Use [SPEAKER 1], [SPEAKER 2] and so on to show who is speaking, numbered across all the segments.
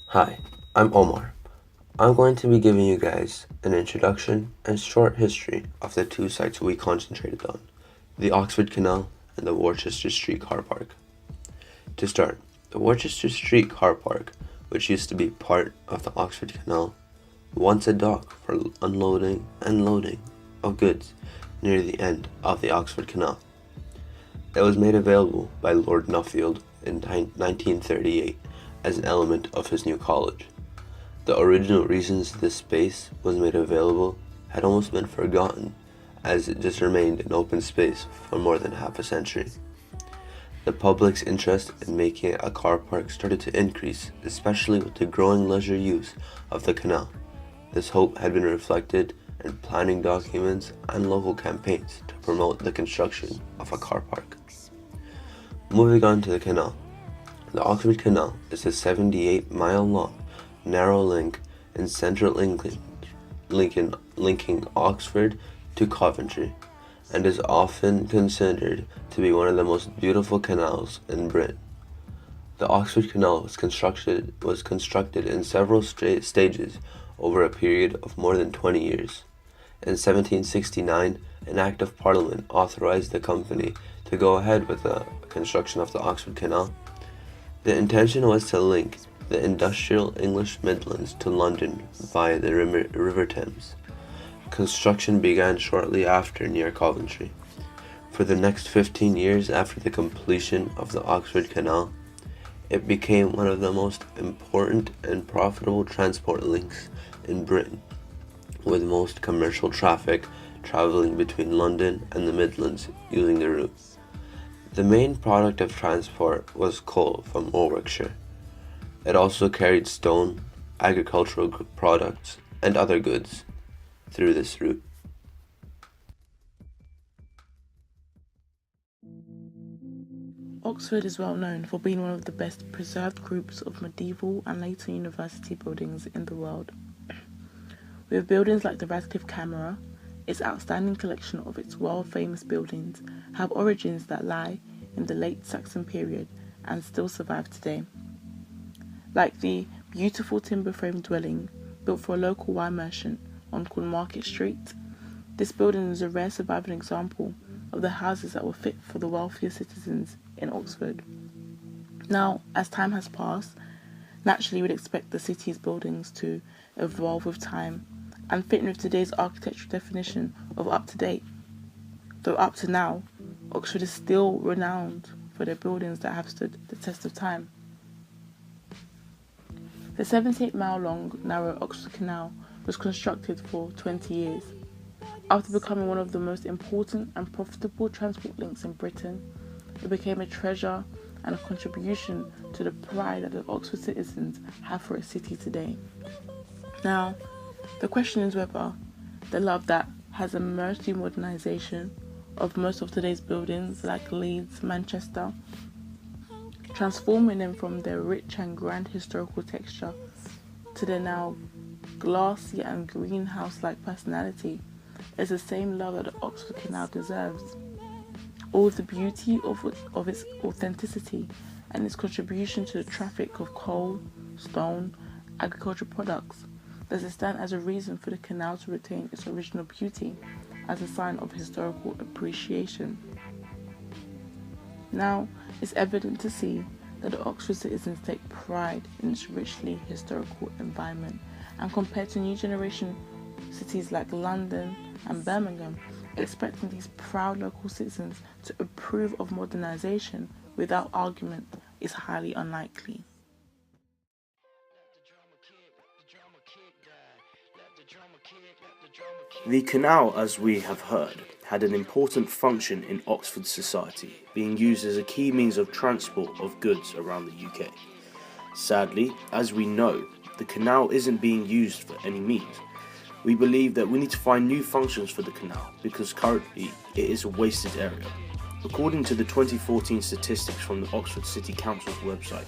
[SPEAKER 1] Hi, I'm Omar. I'm going to be giving you guys an introduction and short history of the two sites we concentrated on, the Oxford Canal and the Worcester Street Car Park. To start, the Worcester Street Car Park, which used to be part of the Oxford Canal, once a dock for unloading and loading of goods near the end of the Oxford Canal. It was made available by Lord Nuffield in 1938 as an element of his new college. The original reasons this space was made available had almost been forgotten, as it just remained an open space for more than half a century. The public's interest in making it a car park started to increase, especially with the growing leisure use of the canal. This hope had been reflected in planning documents and local campaigns to promote the construction of a car park. Moving on to the canal. The Oxford Canal is a 78-mile-long, narrow link in central England, linking Oxford to Coventry, and is often considered to be one of the most beautiful canals in Britain. The Oxford Canal was constructed in several stages over a period of more than 20 years. In 1769, an Act of Parliament authorized the company to go ahead with the construction of the Oxford Canal. The intention was to link the industrial English Midlands to London via the River Thames. Construction began shortly after near Coventry. For the next 15 years after the completion of the Oxford Canal, it became one of the most important and profitable transport links in Britain, with most commercial traffic traveling between London and the Midlands using the route. The main product of transport was coal from Warwickshire. It also carried stone, agricultural products, and other goods through this route.
[SPEAKER 2] Oxford is well known for being one of the best preserved groups of medieval and later university buildings in the world. With buildings like the Radcliffe Camera, its outstanding collection of its world-famous buildings have origins that lie in the late Saxon period and still survive today. Like the beautiful timber-frame dwelling built for a local wine merchant on Market Street, this building is a rare surviving example of the houses that were fit for the wealthier citizens in Oxford. Now, as time has passed, naturally we'd expect the city's buildings to evolve with time and fit with today's architectural definition of up-to-date. Though up to now, Oxford is still renowned for their buildings that have stood the test of time. The 78-mile-long narrow Oxford Canal was constructed for 20 years. After becoming one of the most important and profitable transport links in Britain, it became a treasure and a contribution to the pride that the Oxford citizens have for a city today. Now, the question is whether the love that has emerged through modernisation of most of today's buildings like Leeds, Manchester, transforming them from their rich and grand historical texture to their now glassy and greenhouse-like personality, is the same love that the Oxford Canal deserves. All the beauty of its authenticity and its contribution to the traffic of coal, stone, agricultural products, does it stand as a reason for the canal to retain its original beauty as a sign of historical appreciation. Now, it's evident to see that the Oxford citizens take pride in its richly historical environment, and compared to new generation cities like London and Birmingham, expecting these proud local citizens to approve of modernisation without argument is highly unlikely.
[SPEAKER 3] The canal, as we have heard, had an important function in Oxford society, being used as a key means of transport of goods around the UK. Sadly, as we know, the canal isn't being used for any means. We believe that we need to find new functions for the canal because currently it is a wasted area. According to the 2014 statistics from the Oxford City Council's website,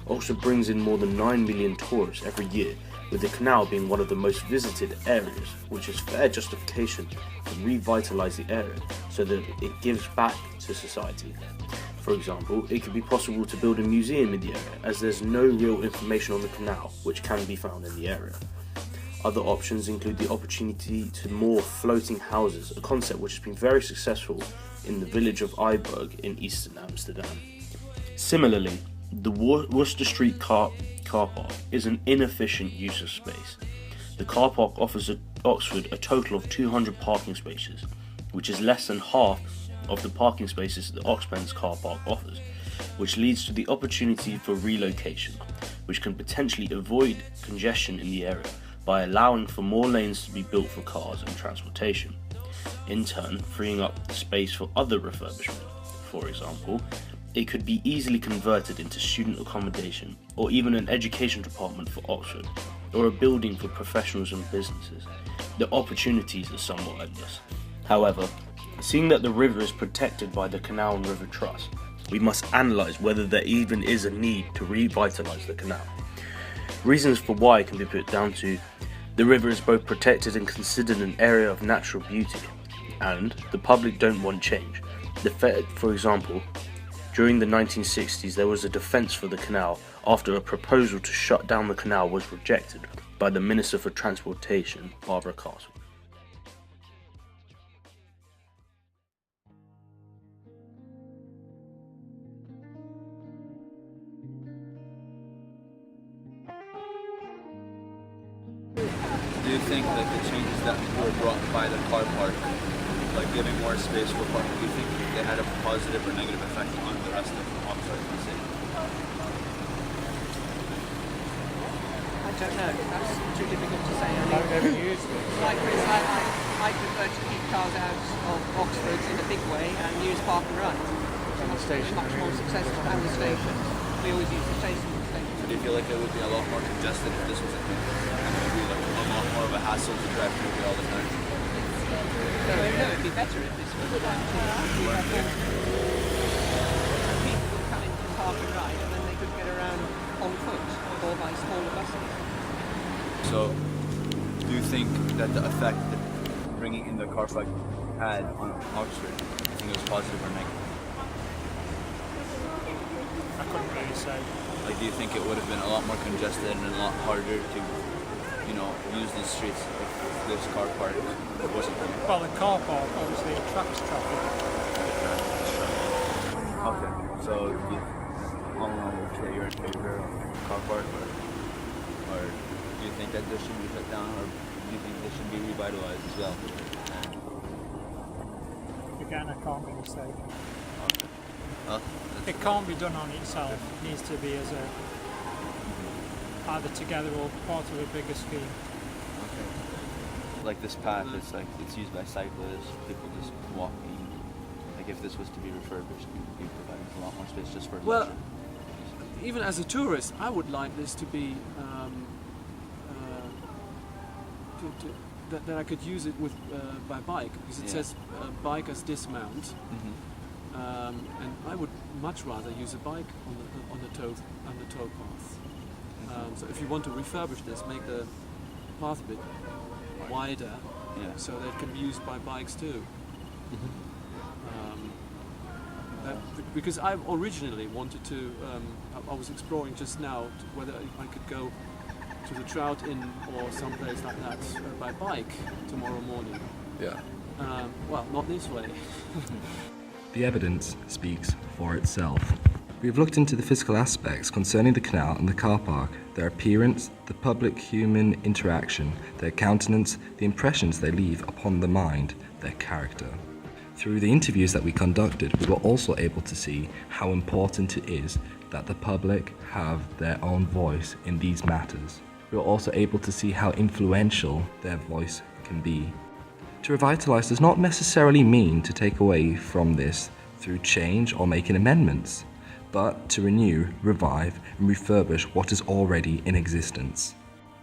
[SPEAKER 3] Oxford brings in more than 9 million tourists every year, with the canal being one of the most visited areas, which is fair justification to revitalise the area so that it gives back to society. For example, it could be possible to build a museum in the area, as there's no real information on the canal which can be found in the area. Other options include the opportunity to more floating houses, a concept which has been very successful in the village of Eiburg in eastern Amsterdam. Similarly, the Worcester Street car park is an inefficient use of space. The car park offers Oxford a total of 200 parking spaces, which is less than half of the parking spaces that Oxpen's car park offers, which leads to the opportunity for relocation, which can potentially avoid congestion in the area by allowing for more lanes to be built for cars and transportation, in turn freeing up space for other refurbishment. For example, it could be easily converted into student accommodation or even an education department for Oxford, or a building for professionals and businesses. The opportunities are somewhat endless. However, seeing that the river is protected by the Canal and River Trust, we must analyse whether there even is a need to revitalise the canal. Reasons for why can be put down to the river is both protected and considered an area of natural beauty, and the public don't want change. For example, during the 1960s there was a defence for the canal after a proposal to shut down the canal was rejected by the Minister for Transportation, Barbara Castle.
[SPEAKER 4] Do you think that the changes that were brought by the car park, like giving more space for parking, do you think they had a positive or negative effect on the rest of Oxford and the city?
[SPEAKER 5] I don't know. That's too difficult to say. I mean, like for instance, I prefer to keep cars out of Oxford in a big way and use park and run. And the station much more successful. And the stations. We always use the station.
[SPEAKER 4] So do you feel like it would be a lot more congested if this was a thing? And it would be like a lot more of a hassle to drive through here all the time?
[SPEAKER 5] No, it'd be better if this was done to people would come in from park and ride and then they could get around on foot or by smaller buses.
[SPEAKER 4] So, do you think that the effect that bringing in the car park had on Oxford, do you think it was positive or negative?
[SPEAKER 6] I couldn't really say.
[SPEAKER 4] Like, do you think it would have been a lot more congested and a lot harder to, use these streets if this car park wasn't there?
[SPEAKER 6] Well, the car park obviously attracts traffic.
[SPEAKER 4] Okay, so all in all, would you say you're in favor of car park, or do you think that this should be shut down, or do you think this should be revitalized as well?
[SPEAKER 6] Again, I can't really say.
[SPEAKER 4] Okay. Well,
[SPEAKER 6] It can't be done on itself. It needs to be as either together or part of a bigger scheme.
[SPEAKER 4] okay. Like this path, it's used by cyclists, people just walking. Like if this was to be refurbished, we'd be providing a lot more space just for
[SPEAKER 7] Well,
[SPEAKER 4] leisure.
[SPEAKER 7] even as a tourist, I would like this to be that I could use it with by bike, because it says bikers dismount, and I would much rather use a bike on the tow path. So if you want to refurbish this, make the path a bit wider, so that it can be used by bikes too. Because I originally wanted to, I was exploring just now whether I could go to the Trout Inn or someplace like that by bike tomorrow morning.
[SPEAKER 8] Yeah.
[SPEAKER 7] Well, not this way.
[SPEAKER 8] The evidence speaks for itself. We have looked into the physical aspects concerning the canal and the car park, their appearance, the public-human interaction, their countenance, the impressions they leave upon the mind, their character. Through the interviews that we conducted, we were also able to see how important it is that the public have their own voice in these matters. We were also able to see how influential their voice can be. To revitalise does not necessarily mean to take away from this through change or making amendments, but to renew, revive, and refurbish what is already in existence.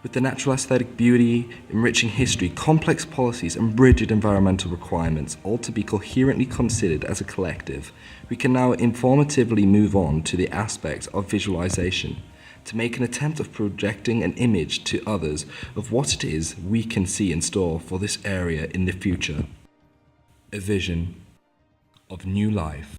[SPEAKER 8] With the natural aesthetic beauty, enriching history, complex policies, and rigid environmental requirements all to be coherently considered as a collective, we can now informatively move on to the aspect of visualization, to make an attempt of projecting an image to others of what it is we can see in store for this area in the future. A vision of new life.